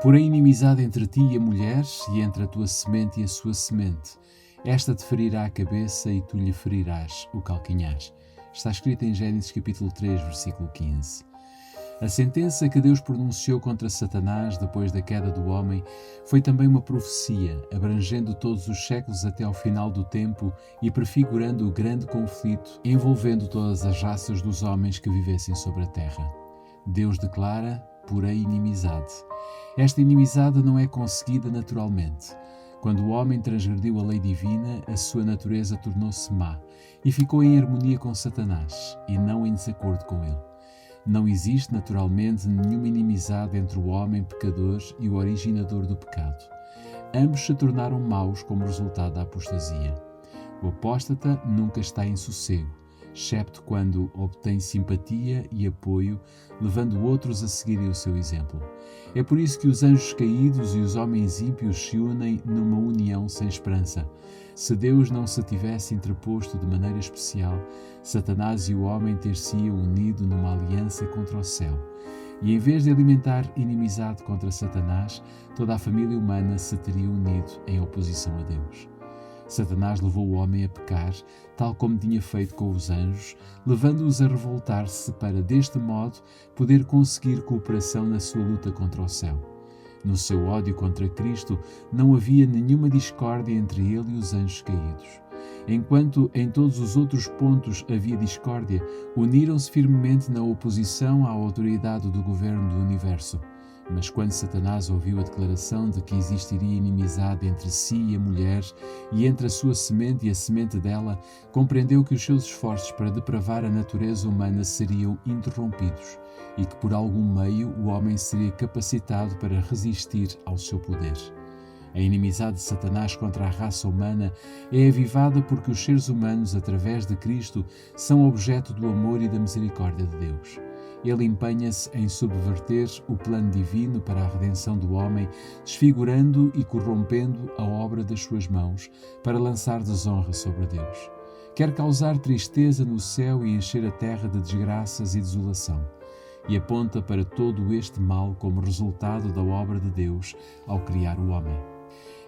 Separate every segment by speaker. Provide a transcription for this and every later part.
Speaker 1: Porém, inimizade entre ti e a mulher, e entre a tua semente e a sua semente. Esta te ferirá a cabeça e tu lhe ferirás o calcanhar. Está escrito em Gênesis capítulo 3, versículo 15. A sentença que Deus pronunciou contra Satanás depois da queda do homem foi também uma profecia, abrangendo todos os séculos até ao final do tempo e prefigurando o grande conflito envolvendo todas as raças dos homens que vivessem sobre a terra. Deus declara, porém, inimizade. Esta inimizade não é conseguida naturalmente. Quando o homem transgrediu a lei divina, a sua natureza tornou-se má e ficou em harmonia com Satanás e não em desacordo com ele. Não existe naturalmente nenhuma inimizade entre o homem pecador e o originador do pecado. Ambos se tornaram maus como resultado da apostasia. O apóstata nunca está em sossego, excepto quando obtém simpatia e apoio, levando outros a seguirem o seu exemplo. É por isso que os anjos caídos e os homens ímpios se unem numa união sem esperança. Se Deus não se tivesse interposto de maneira especial, Satanás e o homem ter-se-iam unido numa aliança contra o céu. E em vez de alimentar inimizade contra Satanás, toda a família humana se teria unido em oposição a Deus. Satanás levou o homem a pecar, tal como tinha feito com os anjos, levando-os a revoltar-se para, deste modo, poder conseguir cooperação na sua luta contra o céu. No seu ódio contra Cristo, não havia nenhuma discórdia entre ele e os anjos caídos. Enquanto em todos os outros pontos havia discórdia, uniram-se firmemente na oposição à autoridade do governo do universo. Mas quando Satanás ouviu a declaração de que existiria inimizade entre si e a mulher, e entre a sua semente e a semente dela, compreendeu que os seus esforços para depravar a natureza humana seriam interrompidos e que por algum meio o homem seria capacitado para resistir ao seu poder. A inimizade de Satanás contra a raça humana é avivada porque os seres humanos, através de Cristo, são objeto do amor e da misericórdia de Deus. Ele empenha-se em subverter o plano divino para a redenção do homem, desfigurando e corrompendo a obra das suas mãos para lançar desonra sobre Deus. Quer causar tristeza no céu e encher a terra de desgraças e desolação. E aponta para todo este mal como resultado da obra de Deus ao criar o homem.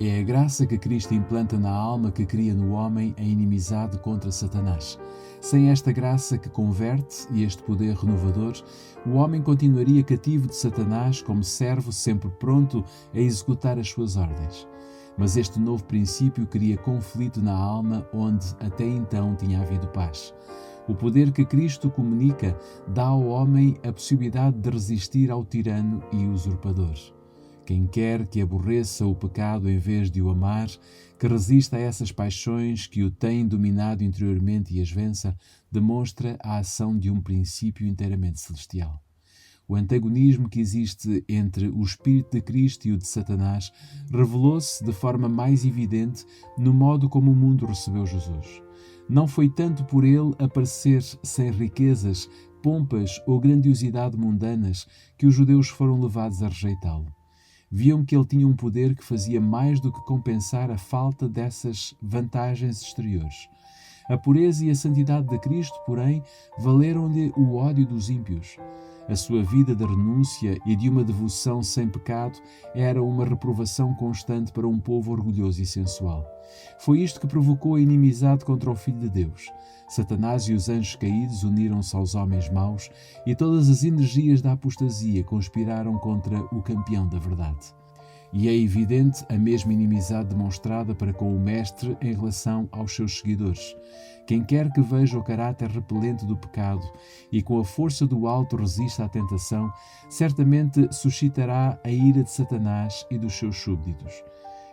Speaker 1: É a graça que Cristo implanta na alma que cria no homem a inimizade contra Satanás. Sem esta graça que converte e este poder renovador, o homem continuaria cativo de Satanás como servo sempre pronto a executar as suas ordens. Mas este novo princípio cria conflito na alma onde até então tinha havido paz. O poder que Cristo comunica dá ao homem a possibilidade de resistir ao tirano e usurpador. Quem quer que aborreça o pecado em vez de o amar, que resista a essas paixões que o têm dominado interiormente e as vença, demonstra a ação de um princípio inteiramente celestial. O antagonismo que existe entre o Espírito de Cristo e o de Satanás revelou-se de forma mais evidente no modo como o mundo recebeu Jesus. Não foi tanto por ele aparecer sem riquezas, pompas ou grandiosidade mundanas que os judeus foram levados a rejeitá-lo. Viam que ele tinha um poder que fazia mais do que compensar a falta dessas vantagens exteriores. A pureza e a santidade de Cristo, porém, valeram-lhe o ódio dos ímpios. A sua vida de renúncia e de uma devoção sem pecado era uma reprovação constante para um povo orgulhoso e sensual. Foi isto que provocou a inimizade contra o Filho de Deus. Satanás e os anjos caídos uniram-se aos homens maus e todas as energias da apostasia conspiraram contra o campeão da verdade. E é evidente a mesma inimizade demonstrada para com o Mestre em relação aos seus seguidores. Quem quer que veja o caráter repelente do pecado e com a força do alto resista à tentação, certamente suscitará a ira de Satanás e dos seus súbditos.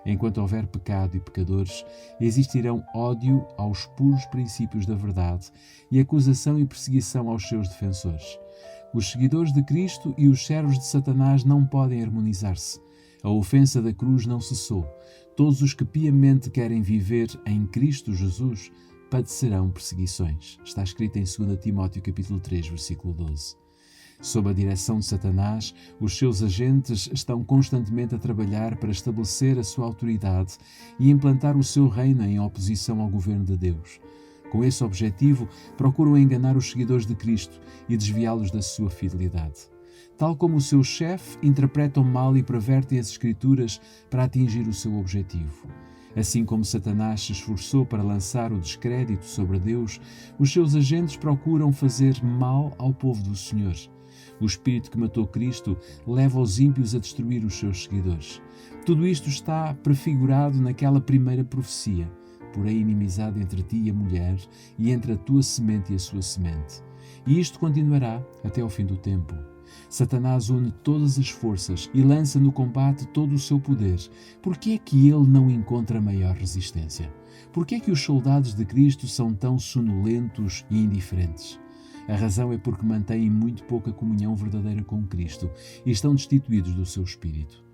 Speaker 1: Enquanto houver pecado e pecadores, existirão ódio aos puros princípios da verdade e acusação e perseguição aos seus defensores. Os seguidores de Cristo e os servos de Satanás não podem harmonizar-se. A ofensa da cruz não cessou. Todos os que piamente querem viver em Cristo Jesus padecerão perseguições. Está escrito em 2 Timóteo capítulo 3, versículo 12. Sob a direção de Satanás, os seus agentes estão constantemente a trabalhar para estabelecer a sua autoridade e implantar o seu reino em oposição ao governo de Deus. Com esse objetivo, procuram enganar os seguidores de Cristo e desviá-los da sua fidelidade. Tal como o seu chefe, interpretam mal e pervertem as Escrituras para atingir o seu objetivo. Assim como Satanás se esforçou para lançar o descrédito sobre Deus, os seus agentes procuram fazer mal ao povo do Senhor. O espírito que matou Cristo leva os ímpios a destruir os seus seguidores. Tudo isto está prefigurado naquela primeira profecia: porém inimizade entre ti e a mulher, e entre a tua semente e a sua semente. E isto continuará até ao fim do tempo. Satanás une todas as forças e lança no combate todo o seu poder. Por que é que ele não encontra maior resistência? Por que é que os soldados de Cristo são tão sonolentos e indiferentes? A razão é porque mantêm muito pouca comunhão verdadeira com Cristo e estão destituídos do seu espírito.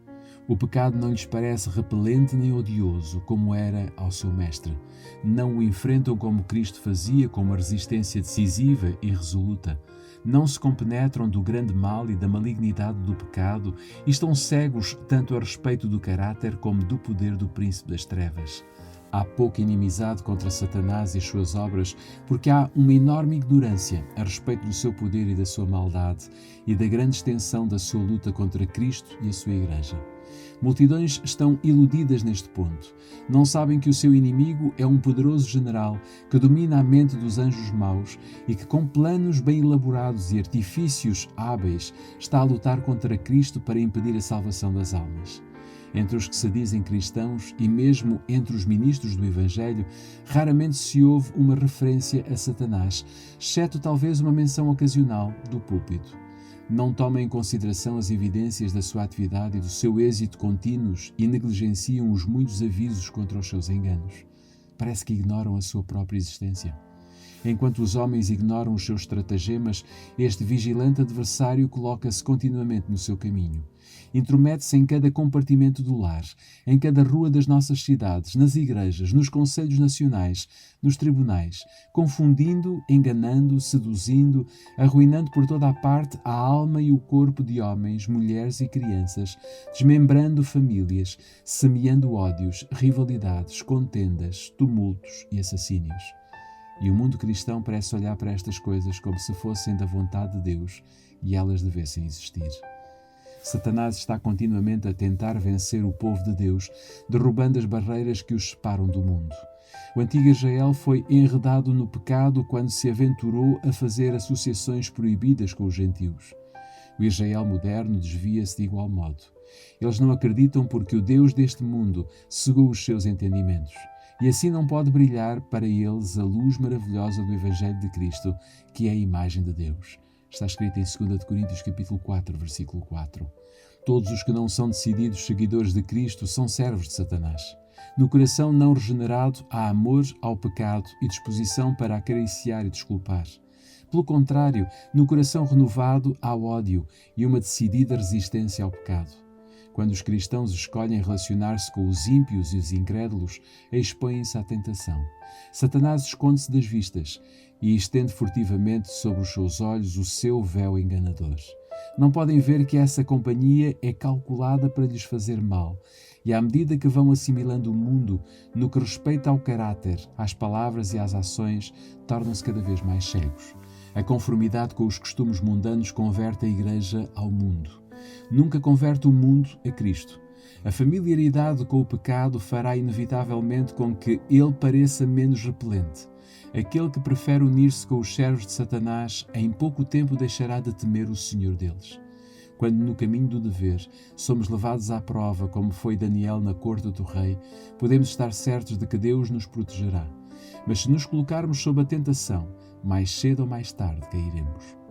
Speaker 1: O pecado não lhes parece repelente nem odioso, como era ao seu mestre. Não o enfrentam como Cristo fazia, com uma resistência decisiva e resoluta. Não se compenetram do grande mal e da malignidade do pecado e estão cegos tanto a respeito do caráter como do poder do príncipe das trevas. Há pouca inimizade contra Satanás e as suas obras, porque há uma enorme ignorância a respeito do seu poder e da sua maldade e da grande extensão da sua luta contra Cristo e a sua Igreja. Multidões estão iludidas neste ponto. Não sabem que o seu inimigo é um poderoso general que domina a mente dos anjos maus e que, com planos bem elaborados e artifícios hábeis, está a lutar contra Cristo para impedir a salvação das almas. Entre os que se dizem cristãos e mesmo entre os ministros do Evangelho, raramente se ouve uma referência a Satanás, exceto talvez uma menção ocasional do púlpito. Não tomam em consideração as evidências da sua atividade e do seu êxito contínuos e negligenciam os muitos avisos contra os seus enganos. Parece que ignoram a sua própria existência. Enquanto os homens ignoram os seus estratagemas, este vigilante adversário coloca-se continuamente no seu caminho. Intromete-se em cada compartimento do lar, em cada rua das nossas cidades, nas igrejas, nos conselhos nacionais, nos tribunais, confundindo, enganando, seduzindo, arruinando por toda a parte a alma e o corpo de homens, mulheres e crianças, desmembrando famílias, semeando ódios, rivalidades, contendas, tumultos e assassínios. E o mundo cristão parece olhar para estas coisas como se fossem da vontade de Deus e elas devessem existir. Satanás está continuamente a tentar vencer o povo de Deus, derrubando as barreiras que os separam do mundo. O antigo Israel foi enredado no pecado quando se aventurou a fazer associações proibidas com os gentios. O Israel moderno desvia-se de igual modo. Eles não acreditam porque o Deus deste mundo cegou os seus entendimentos. E assim não pode brilhar para eles a luz maravilhosa do Evangelho de Cristo, que é a imagem de Deus. Está escrito em 2 Coríntios capítulo 4, versículo 4. Todos os que não são decididos seguidores de Cristo são servos de Satanás. No coração não regenerado há amor ao pecado e disposição para acariciar e desculpar. Pelo contrário, no coração renovado há ódio e uma decidida resistência ao pecado. Quando os cristãos escolhem relacionar-se com os ímpios e os incrédulos, expõem-se à tentação. Satanás esconde-se das vistas e estende furtivamente sobre os seus olhos o seu véu enganador. Não podem ver que essa companhia é calculada para lhes fazer mal, e à medida que vão assimilando o mundo, no que respeita ao caráter, às palavras e às ações, tornam-se cada vez mais cegos. A conformidade com os costumes mundanos converte a Igreja ao mundo. Nunca converte o mundo a Cristo. A familiaridade com o pecado fará inevitavelmente com que ele pareça menos repelente. Aquele que prefere unir-se com os servos de Satanás, em pouco tempo deixará de temer o Senhor deles. Quando no caminho do dever somos levados à prova, como foi Daniel na corte do rei, podemos estar certos de que Deus nos protegerá. Mas se nos colocarmos sob a tentação, mais cedo ou mais tarde cairemos.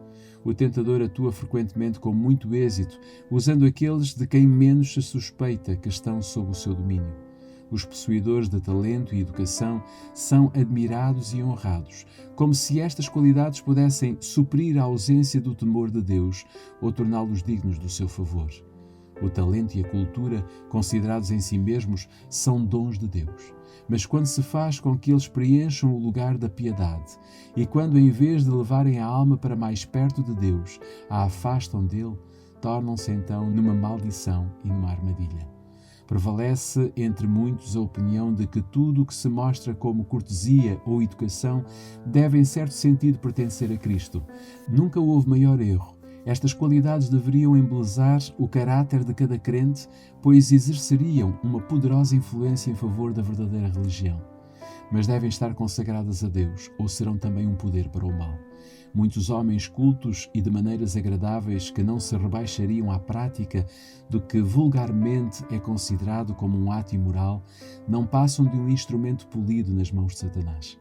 Speaker 1: O tentador atua frequentemente com muito êxito, usando aqueles de quem menos se suspeita que estão sob o seu domínio. Os possuidores de talento e educação são admirados e honrados, como se estas qualidades pudessem suprir a ausência do temor de Deus ou torná-los dignos do seu favor. O talento e a cultura, considerados em si mesmos, são dons de Deus. Mas quando se faz com que eles preencham o lugar da piedade e quando, em vez de levarem a alma para mais perto de Deus, a afastam dele, tornam-se então numa maldição e numa armadilha. Prevalece entre muitos a opinião de que tudo o que se mostra como cortesia ou educação deve, em certo sentido, pertencer a Cristo. Nunca houve maior erro Estas qualidades deveriam embelezar o caráter de cada crente, pois exerceriam uma poderosa influência em favor da verdadeira religião. Mas devem estar consagradas a Deus, ou serão também um poder para o mal. Muitos homens cultos e de maneiras agradáveis que não se rebaixariam à prática do que vulgarmente é considerado como um ato imoral, não passam de um instrumento polido nas mãos de Satanás.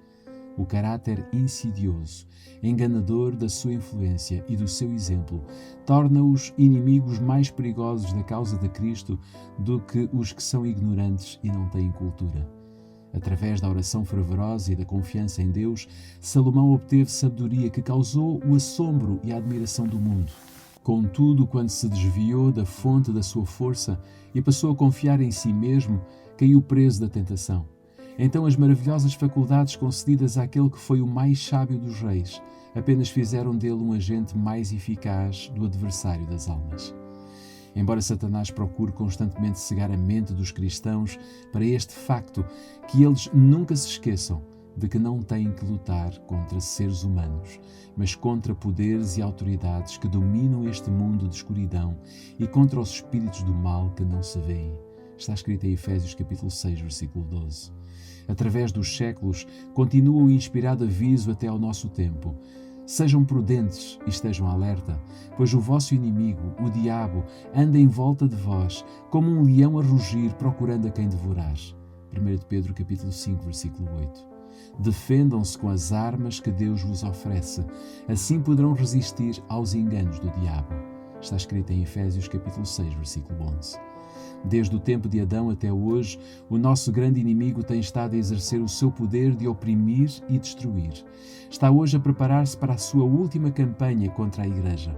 Speaker 1: O caráter insidioso, enganador da sua influência e do seu exemplo, torna-os inimigos mais perigosos da causa de Cristo do que os que são ignorantes e não têm cultura. Através da oração fervorosa e da confiança em Deus, Salomão obteve sabedoria que causou o assombro e a admiração do mundo. Contudo, quando se desviou da fonte da sua força e passou a confiar em si mesmo, caiu preso da tentação. Então as maravilhosas faculdades concedidas àquele que foi o mais sábio dos reis apenas fizeram dele um agente mais eficaz do adversário das almas. Embora Satanás procure constantemente cegar a mente dos cristãos para este facto, que eles nunca se esqueçam de que não têm que lutar contra seres humanos, mas contra poderes e autoridades que dominam este mundo de escuridão e contra os espíritos do mal que não se veem. Está escrito em Efésios capítulo 6, versículo 12. Através dos séculos, continua o inspirado aviso até ao nosso tempo. Sejam prudentes e estejam alerta, pois o vosso inimigo, o diabo, anda em volta de vós, como um leão a rugir, procurando a quem devorar. 1 Pedro capítulo 5, versículo 8. Defendam-se com as armas que Deus vos oferece, assim poderão resistir aos enganos do diabo. Está escrito em Efésios capítulo 6, versículo 11. Desde o tempo de Adão até hoje, o nosso grande inimigo tem estado a exercer o seu poder de oprimir e destruir. Está hoje a preparar-se para a sua última campanha contra a Igreja.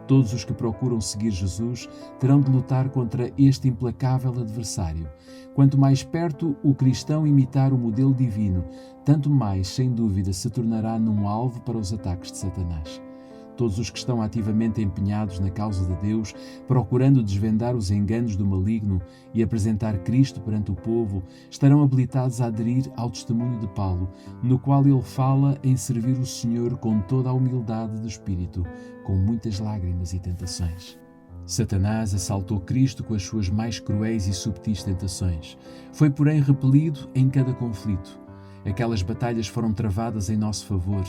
Speaker 1: Todos os que procuram seguir Jesus terão de lutar contra este implacável adversário. Quanto mais perto o cristão imitar o modelo divino, tanto mais, sem dúvida, se tornará num alvo para os ataques de Satanás. Todos os que estão ativamente empenhados na causa de Deus, procurando desvendar os enganos do maligno e apresentar Cristo perante o povo, estarão habilitados a aderir ao testemunho de Paulo, no qual ele fala em servir o Senhor com toda a humildade de espírito, com muitas lágrimas e tentações. Satanás assaltou Cristo com as suas mais cruéis e subtis tentações. Foi, porém, repelido em cada conflito. Aquelas batalhas foram travadas em nosso favor.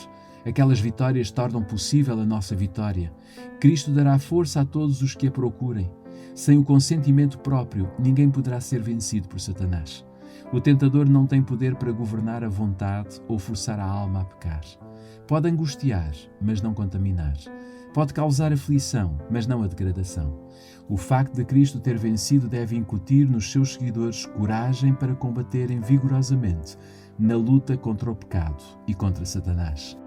Speaker 1: Aquelas vitórias tornam possível a nossa vitória. Cristo dará força a todos os que a procurem. Sem o consentimento próprio, ninguém poderá ser vencido por Satanás. O tentador não tem poder para governar a vontade ou forçar a alma a pecar. Pode angustiar, mas não contaminar. Pode causar aflição, mas não a degradação. O facto de Cristo ter vencido deve incutir nos seus seguidores coragem para combaterem vigorosamente na luta contra o pecado e contra Satanás.